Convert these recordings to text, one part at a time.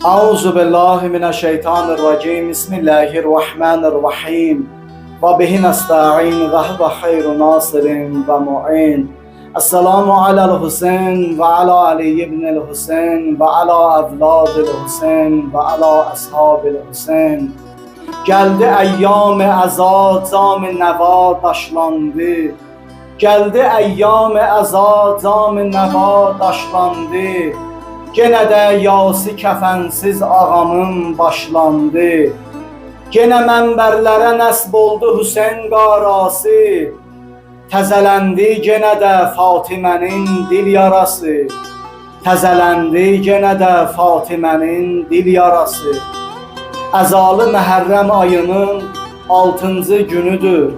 Euzu billahi mineşşeytanirracim. Bismillahirrahmanirrahim. Ve bihi nesta'in ve huve hayrun nasirin ve mu'in. Esselamu alel Hüseyin ve ala Ali ibn'l Hüseyin ve ala evladil Hüseyin ve ala ashabil Hüseyin. Geldi eyyam-ı azad, zam-ı neva daşlandı. Geldi eyyam-ı azad, zam-ı neva daşlandı. Gene də yası kəfənsiz ağamın başlandı. Gene mənbərlərə nəsb oldu Hüseyin qarası. Təzələndi gene də Fatimənin dil yarası. Təzələndi gene də Fatimənin dil yarası. Əzalı Məhərrəm ayının 6-cı günüdür.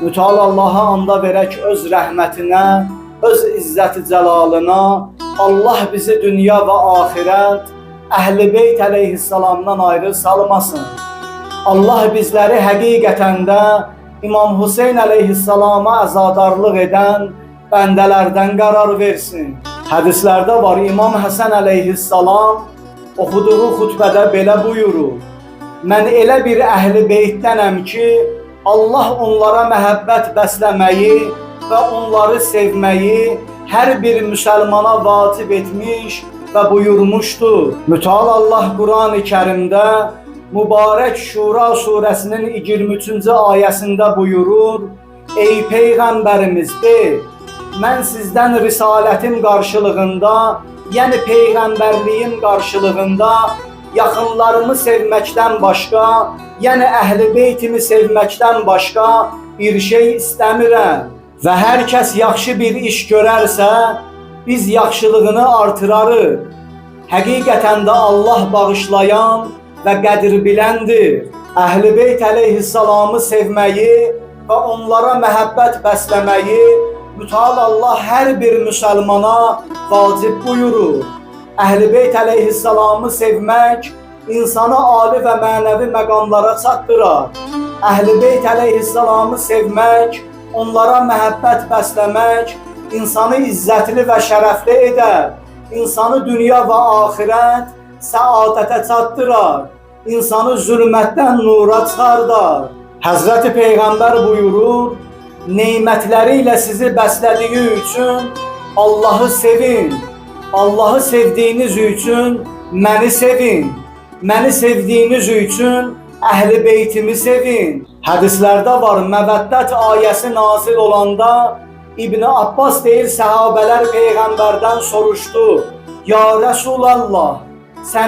Mütəal Allaha anda verək öz rəhmətinə, öz izzət-i cəlalına. Allah bizi dünya və axirət Əhl-i Beyt əleyhissalamdan ayrı salmasın. Allah bizləri həqiqətən də İmam Hüseyin əleyhissalama əzadarlıq edən bəndələrdən qərar versin. Hədislərdə var, İmam Həsən əleyhissalam oxuduğu xutbədə belə buyurur: mən elə bir Əhl-i Beytdənəm ki, Allah onlara məhəbbət bəsləməyi və onları sevməyi hər bir müsəlmana vacib etmiş və buyurmuşdur. Mütəal Allah Quran-ı Kərimdə mübarək Şura surəsinin 23-cü ayəsində buyurur: ey Peyğəmbərimiz de, mən sizdən risalətim qarşılığında, yəni Peyğəmbərliyim qarşılığında yaxınlarımı sevməkdən başqa, yəni Əhl-i Beytimi sevməkdən başqa bir şey istəmirəm. Və hər kəs yaxşı bir iş görərsə, biz yaxşılığını artırarıq. Həqiqətən də Allah bağışlayan və qədir biləndir. Əhl-i Beyt əleyhissalamı sevməyi və onlara məhəbbət bəsləməyi mütəal Allah hər bir müsəlmana vacib buyurur. Əhl-i Beyt əleyhissalamı sevmək insanı ali və mənəvi məqamlara çatdırar. Əhl-i Beyt əleyhissalamı sevmək, onlara məhəbbət bəsləmək insanı izzətli və şərəfli edər. İnsanı dünya və axirət səadətə çatdırar. İnsanı zülmətdən nura çıxardar. Həzrəti Peyğəmbər buyurur: neymətləri ilə sizi bəslədiyi üçün Allahı sevin. Allahı sevdiyiniz üçün məni sevin. Məni sevdiyiniz üçün Əhl-i Beytimi sevin. Hədislərdə var, Məvəddət ayəsi nazil olanda İbn Abbas deyir, səhabələr Peyğəmbərdən soruşdu: ya Rəsulallah, səni